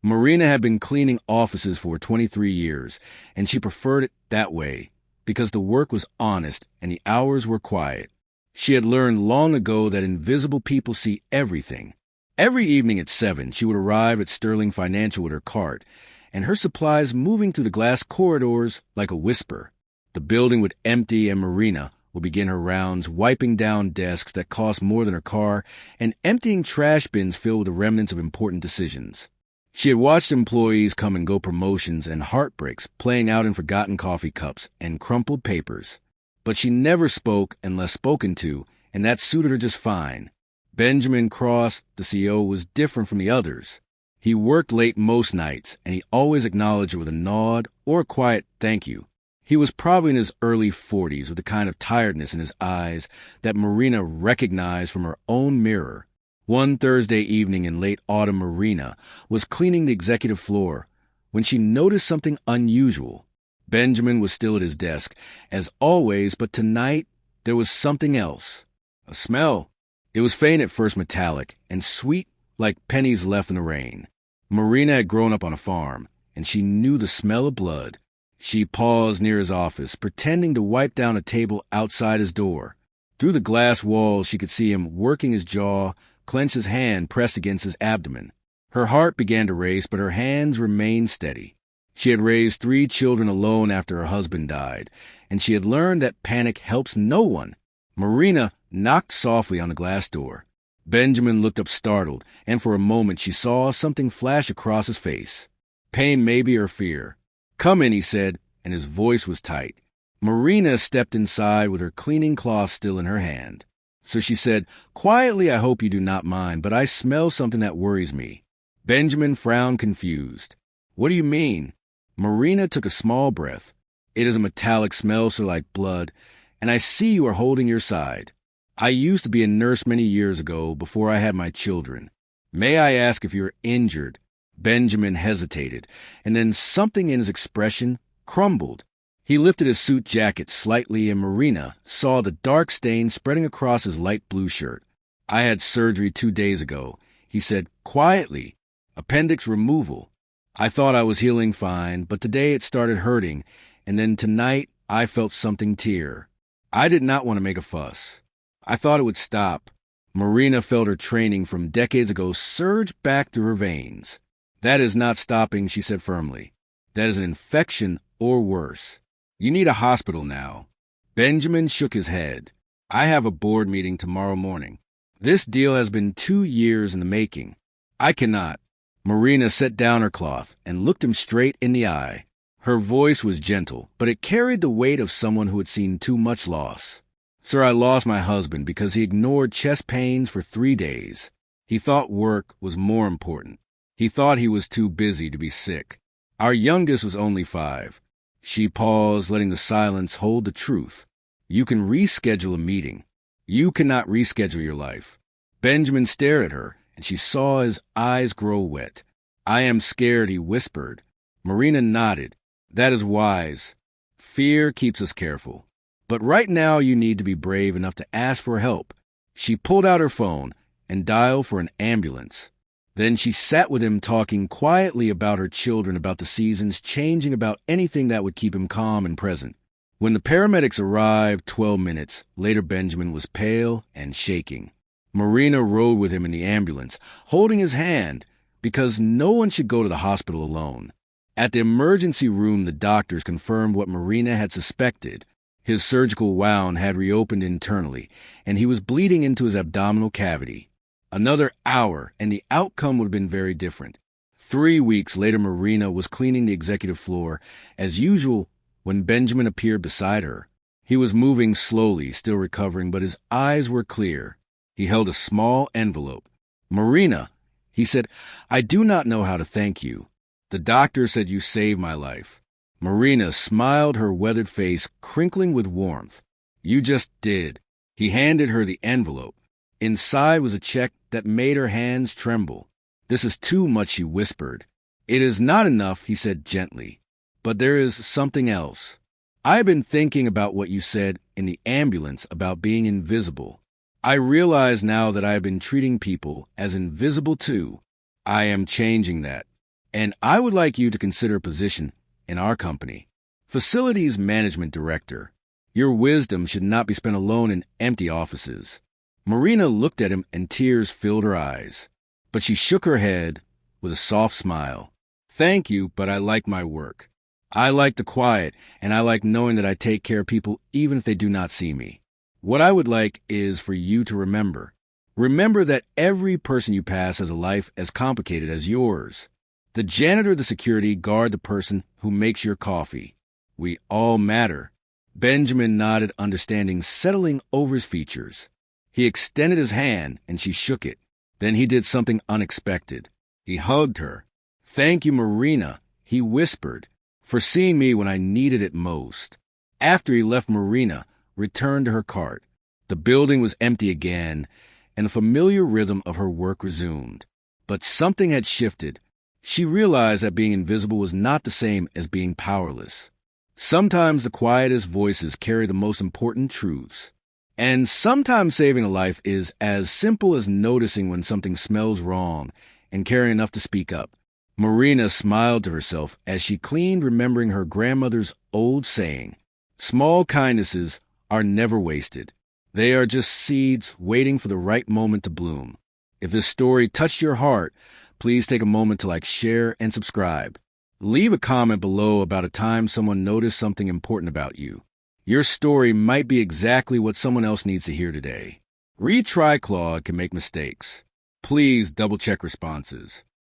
Marina had been cleaning offices for 23 years, and she preferred it that way because the work was honest and the hours were quiet. She had learned long ago that invisible people see everything. Every evening at 7, she would arrive at Sterling Financial with her cart, and her supplies moving through the glass corridors like a whisper. The building would empty, and Marina would begin her rounds, wiping down desks that cost more than her car and emptying trash bins filled with the remnants of important decisions. She had watched employees come and go promotions and heartbreaks playing out in forgotten coffee cups and crumpled papers. But she never spoke unless spoken to, and that suited her just fine. Benjamin Cross, the CEO, was different from the others. He worked late most nights, and he always acknowledged her with a nod or a quiet thank you. He was probably in his early 40s with a kind of tiredness in his eyes that Marina recognized from her own mirror. One Thursday evening in late autumn, Marina was cleaning the executive floor when she noticed something unusual. Benjamin was still at his desk, as always, but tonight there was something else. A smell. It was faint at first, metallic, and sweet like pennies left in the rain. Marina had grown up on a farm, and she knew the smell of blood. She paused near his office, pretending to wipe down a table outside his door. Through the glass walls, she could see him working his jaw, clench his hand pressed against his abdomen. Her heart began to race, but her hands remained steady. She had raised 3 children alone after her husband died, and she had learned that panic helps no one. Marina knocked softly on the glass door. Benjamin looked up startled, and for a moment she saw something flash across his face. Pain maybe, or fear. "Come in," he said, and his voice was tight. Marina stepped inside with her cleaning cloth still in her hand. So she said, "Quietly, I hope you do not mind, but I smell something that worries me." Benjamin frowned, confused. "What do you mean?" Marina took a small breath. "It is a metallic smell, so like blood, and I see you are holding your side. I used to be a nurse many years ago, before I had my children. May I ask if you're injured?" Benjamin hesitated, and then something in his expression crumbled. He lifted his suit jacket slightly, and Marina saw the dark stain spreading across his light blue shirt. "I had surgery 2 days ago," he said quietly. "Appendix removal. I thought I was healing fine, but today it started hurting, and then tonight I felt something tear. I did not want to make a fuss. I thought it would stop." Marina felt her training from decades ago surge back through her veins. "That is not stopping," she said firmly. "That is an infection or worse. You need a hospital now." Benjamin shook his head. "I have a board meeting tomorrow morning. This deal has been 2 years in the making. I cannot." Marina set down her cloth and looked him straight in the eye. Her voice was gentle, but it carried the weight of someone who had seen too much loss. "Sir, I lost my husband because he ignored chest pains for 3 days. He thought work was more important. He thought he was too busy to be sick. Our youngest was only 5. She paused, letting the silence hold the truth. "You can reschedule a meeting. You cannot reschedule your life." Benjamin stared at her, and she saw his eyes grow wet. "I am scared," he whispered. Marina nodded. "That is wise. Fear keeps us careful. But right now you need to be brave enough to ask for help." She pulled out her phone and dialed for an ambulance. Then she sat with him, talking quietly about her children, about the seasons, changing, about anything that would keep him calm and present. When the paramedics arrived 12 minutes later, Benjamin was pale and shaking. Marina rode with him in the ambulance, holding his hand, because no one should go to the hospital alone. At the emergency room, the doctors confirmed what Marina had suspected. His surgical wound had reopened internally, and he was bleeding into his abdominal cavity. Another hour, and the outcome would have been very different. 3 weeks later, Marina was cleaning the executive floor, as usual, when Benjamin appeared beside her. He was moving slowly, still recovering, but his eyes were clear. He held a small envelope. "Marina," he said, "I do not know how to thank you. The doctor said you saved my life." Marina smiled, her weathered face crinkling with warmth. "You just did." He handed her the envelope. Inside was a check that made her hands tremble. "This is too much," she whispered. "It is not enough," he said gently. "But there is something else. I have been thinking about what you said in the ambulance about being invisible. I realize now that I have been treating people as invisible too. I am changing that. and I would like you to consider a position in our company. Facilities Management Director. Your wisdom should not be spent alone in empty offices. Marina looked at him and tears filled her eyes, but she shook her head with a soft smile. Thank you, but I like my work. I like the quiet, and I like knowing that I take care of people even if they do not see me. What I would like is for you to remember. Remember that every person you pass has a life as complicated as yours. The janitor, the security guard, the person who makes your coffee. We all matter. Benjamin nodded, understanding, settling over his features. He extended his hand, and she shook it. Then he did something unexpected. He hugged her. Thank you, Marina, he whispered, for seeing me when I needed it most. After he left, Marina returned to her cart. The building was empty again, and the familiar rhythm of her work resumed. But something had shifted. She realized that being invisible was not the same as being powerless. Sometimes the quietest voices carry the most important truths. And sometimes saving a life is as simple as noticing when something smells wrong and caring enough to speak up. Marina smiled to herself as she cleaned, remembering her grandmother's old saying, "Small kindnesses are never wasted. They are just seeds waiting for the right moment to bloom." If this story touched your heart, please take a moment to share, and subscribe. Leave a comment below about a time someone noticed something important about you. Your story might be exactly what someone else needs to hear today. Retry Claude can make mistakes. Please double-check responses.